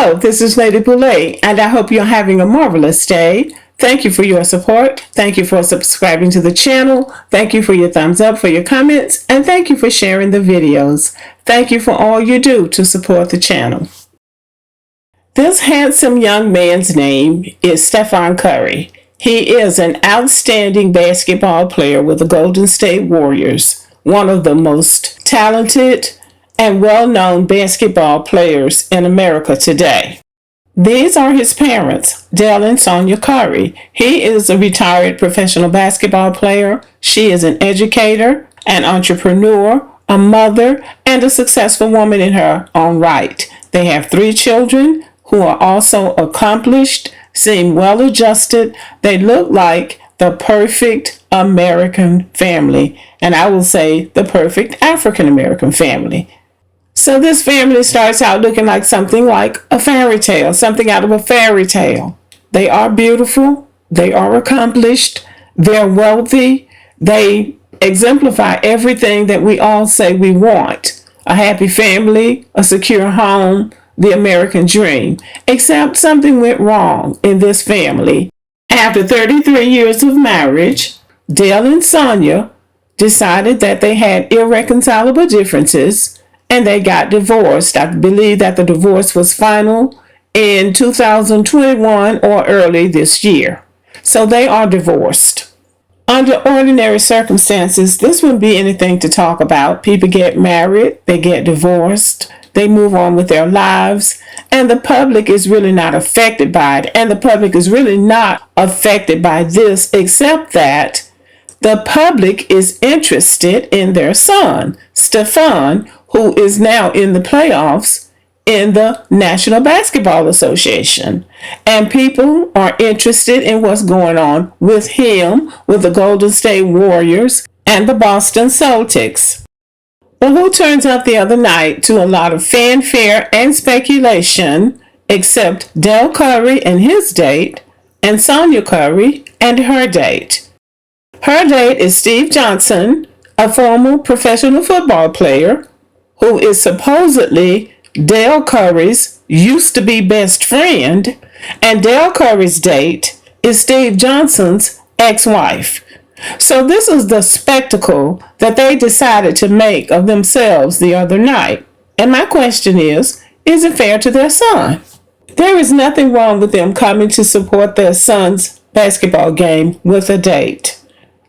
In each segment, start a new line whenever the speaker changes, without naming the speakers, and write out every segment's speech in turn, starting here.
Hello, this is Lady Boulay, and I hope you're having a marvelous day. Thank you for your support. Thank you for subscribing to the channel. Thank you for your thumbs up, for your comments, and thank you for sharing the videos. Thank you for all you do to support the channel. This handsome young man's name is Sonja Curry. He is an outstanding basketball player with the Golden State Warriors, one of the most talented and well-known basketball players in America today. These are his parents, Dell and Sonya Curry. He is a retired professional basketball player. She is an educator, an entrepreneur, a mother, and a successful woman in her own right. They have 3 children who are also accomplished, seem well-adjusted. They look like the perfect American family, and I will say the perfect African-American family. So this family starts out looking like something like a fairy tale, something out of a fairy tale. They are beautiful, they are accomplished, they're wealthy, they exemplify everything that we all say we want. A happy family, a secure home, the American dream. Except something went wrong in this family. After 33 years of marriage, Dell and Sonya decided that they had irreconcilable differences and they got divorced. I believe that the divorce was final in 2021 or early this year. So they are divorced. Under ordinary circumstances, this wouldn't be anything to talk about. People get married, they get divorced, they move on with their lives, and the public is really not affected by it. And the public is really not affected by this, except that the public is interested in their son, Stefan, who is now in the playoffs in the National Basketball Association. And people are interested in what's going on with him, with the Golden State Warriors and the Boston Celtics. Well, who turns up the other night to a lot of fanfare and speculation, except Dell Curry and his date, and Sonja Curry and her date. Her date is Steve Johnson, a former professional football player, who is supposedly Dell Curry's used-to-be best friend, and Dell Curry's date is Steve Johnson's ex-wife. So this is the spectacle that they decided to make of themselves the other night. And my question is it fair to their son? There is nothing wrong with them coming to support their son's basketball game with a date.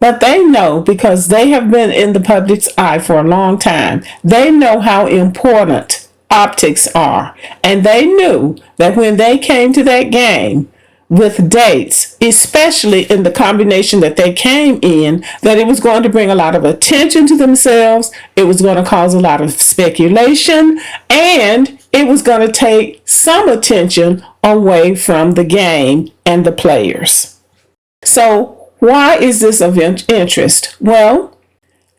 But they know, because they have been in the public's eye for a long time, they know how important optics are. And they knew that when they came to that game with dates, especially in the combination that they came in, that it was going to bring a lot of attention to themselves, it was going to cause a lot of speculation, and it was going to take some attention away from the game and the players. So why is this of interest? Well,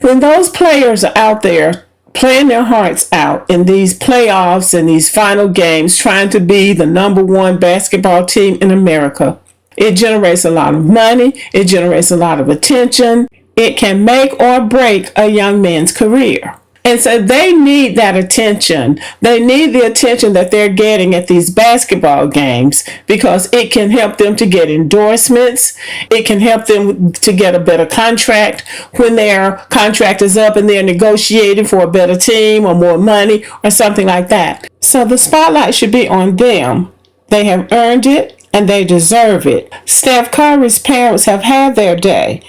when those players are out there playing their hearts out in these playoffs and these final games, trying to be the #1 basketball team in America, it generates a lot of money, it generates a lot of attention, it can make or break a young man's career. And so they need that attention. They need the attention that they're getting at these basketball games, because it can help them to get endorsements. It can help them to get a better contract when their contract is up and they're negotiating for a better team or more money or something like that. So the spotlight should be on them. They have earned it and they deserve it. Steph Curry's parents have had their day.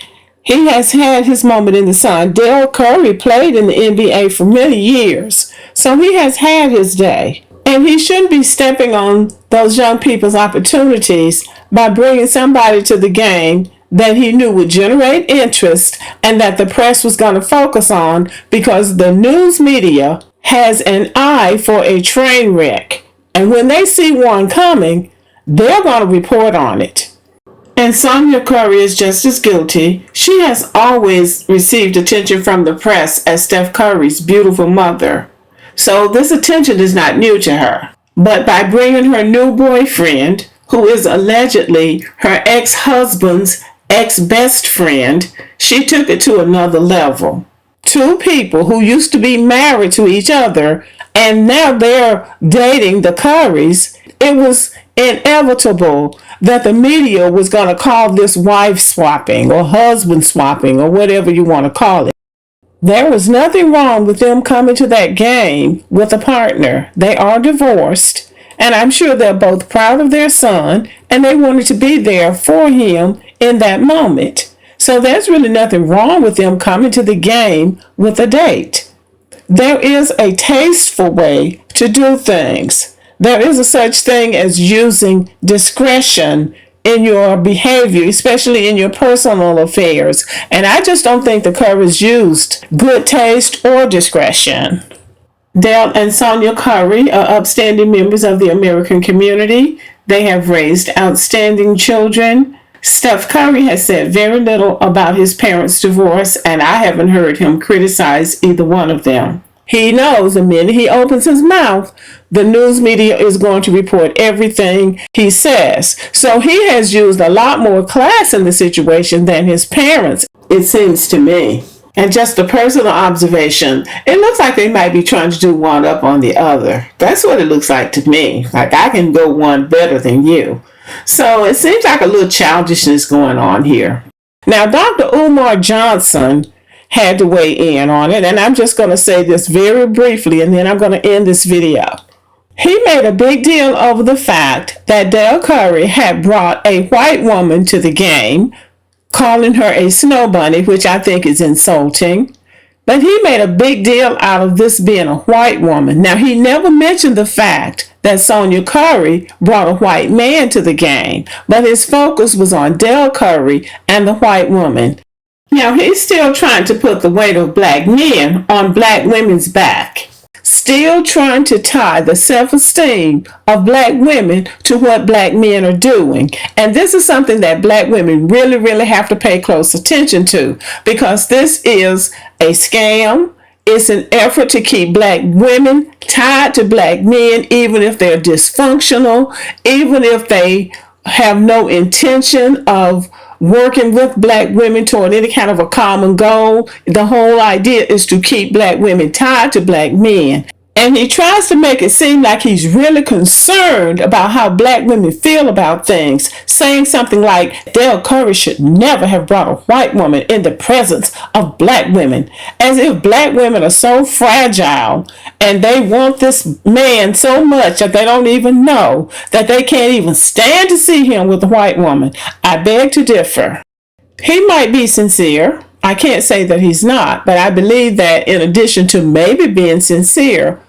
He has had his moment in the sun. Dell Curry played in the NBA for many years, so he has had his day. And he shouldn't be stepping on those young people's opportunities by bringing somebody to the game that he knew would generate interest and that the press was going to focus on, because the news media has an eye for a train wreck. And when they see one coming, they're going to report on it. And Sonja Curry is just as guilty. She has always received attention from the press as Steph Curry's beautiful mother. So this attention is not new to her. But by bringing her new boyfriend, who is allegedly her ex-husband's ex-best friend, she took it to another level. Two people who used to be married to each other and now they're dating the Currys. It was inevitable that the media was going to call this wife swapping or husband swapping or whatever you want to call it. There was nothing wrong with them coming to that game with a partner. They are divorced, and I'm sure they're both proud of their son, and they wanted to be there for him in that moment. So there's really nothing wrong with them coming to the game with a date. There is a tasteful way to do things. There is a such thing as using discretion in your behavior, especially in your personal affairs. And I just don't think the Currys used good taste or discretion. Dell and Sonya Curry are upstanding members of the American community. They have raised outstanding children. Steph Curry has said very little about his parents' divorce, and I haven't heard him criticize either one of them. He knows the minute he opens his mouth, the news media is going to report everything he says. So he has used a lot more class in the situation than his parents, it seems to me. And just a personal observation, it looks like they might be trying to do one up on the other. That's what it looks like to me. Like I can go one better than you. So it seems like a little childishness going on here. Now, Dr. Omar Johnson had to weigh in on it, and I'm just going to say this very briefly, and then I'm going to end this video. He made a big deal over the fact that Dell Curry had brought a white woman to the game, calling her a snow bunny, which I think is insulting. But he made a big deal out of this being a white woman. Now, he never mentioned the fact that Sonja Curry brought a white man to the game, but his focus was on Dell Curry and the white woman. Now, he's still trying to put the weight of black men on black women's back. Still trying to tie the self-esteem of black women to what black men are doing. And this is something that black women really, really have to pay close attention to, because this is a scam. It's an effort to keep black women tied to black men, even if they're dysfunctional, even if they have no intention of working with black women toward any kind of a common goal. The whole idea is to keep black women tied to black men. And he tries to make it seem like he's really concerned about how black women feel about things, saying something like Dell Curry should never have brought a white woman in the presence of black women, as if black women are so fragile and they want this man so much that they don't even know that they can't even stand to see him with a white woman. I beg to differ. He might be sincere. I can't say that he's not, but I believe that in addition to maybe being sincere,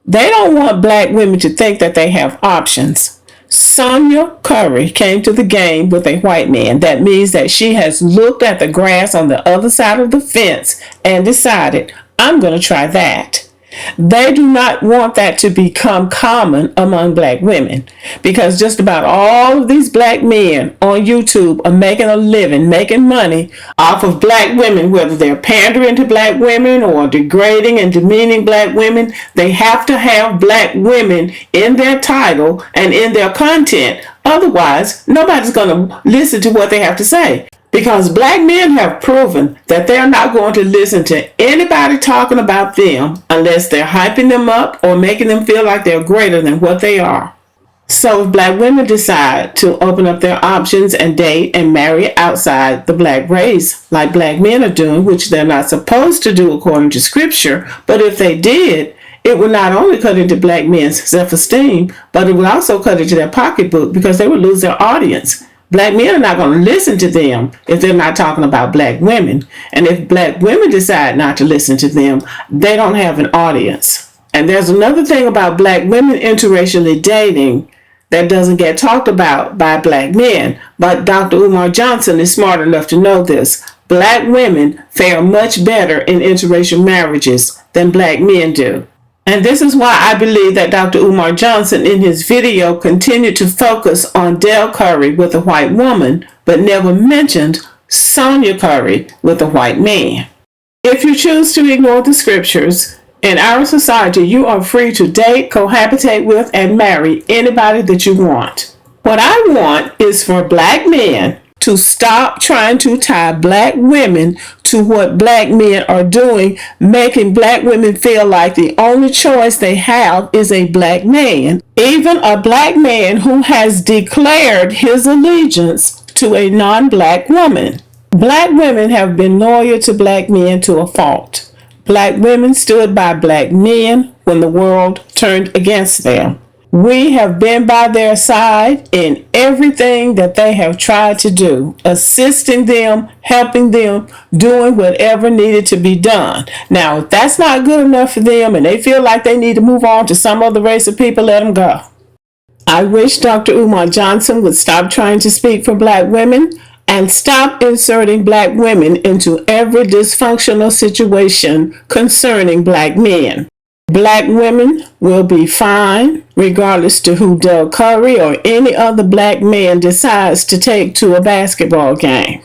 they don't want black women to think that they have options. Sonja Curry came to the game with a white man. That means that she has looked at the grass on the other side of the fence and decided, I'm going to try that. They do not want that to become common among black women, because just about all of these black men on YouTube are making a living, making money off of black women, whether they're pandering to black women or degrading and demeaning black women. They have to have black women in their title and in their content. Otherwise, nobody's going to listen to what they have to say. Because black men have proven that they're not going to listen to anybody talking about them unless they're hyping them up or making them feel like they're greater than what they are. So if black women decide to open up their options and date and marry outside the black race, like black men are doing, which they're not supposed to do according to scripture, but if they did, it would not only cut into black men's self-esteem, but it would also cut into their pocketbook, because they would lose their audience. Black men are not going to listen to them if they're not talking about black women. And if black women decide not to listen to them, they don't have an audience. And there's another thing about black women interracially dating that doesn't get talked about by black men. But Dr. Omar Johnson is smart enough to know this. Black women fare much better in interracial marriages than black men do. And this is why I believe that Dr. Omar Johnson in his video continued to focus on Dell Curry with a white woman, but never mentioned Sonja Curry with a white man. If you choose to ignore the scriptures, in our society you are free to date, cohabitate with, and marry anybody that you want. What I want is for black men to stop trying to tie black women to what black men are doing, making black women feel like the only choice they have is a black man. Even a black man who has declared his allegiance to a non-black woman. Black women have been loyal to black men to a fault. Black women stood by black men when the world turned against them. We have been by their side in everything that they have tried to do, assisting them, helping them, doing whatever needed to be done. Now, if that's not good enough for them and they feel like they need to move on to some other race of people, let them go. I wish Dr. Omar Johnson would stop trying to speak for black women and stop inserting black women into every dysfunctional situation concerning black men. Black women will be fine regardless to who Dell Curry or any other black man decides to take to a basketball game.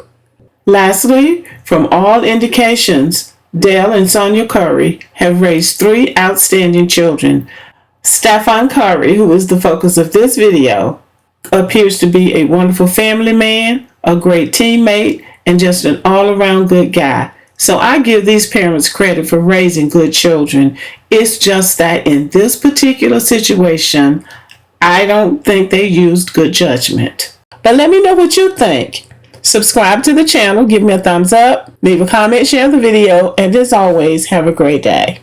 Lastly, from all indications, Dell and Sonya Curry have raised 3 outstanding children. Sonja Curry, who is the focus of this video, appears to be a wonderful family man, a great teammate, and just an all-around good guy. So I give these parents credit for raising good children. It's just that in this particular situation, I don't think they used good judgment. But let me know what you think. Subscribe to the channel, give me a thumbs up, leave a comment, share the video, and as always, have a great day.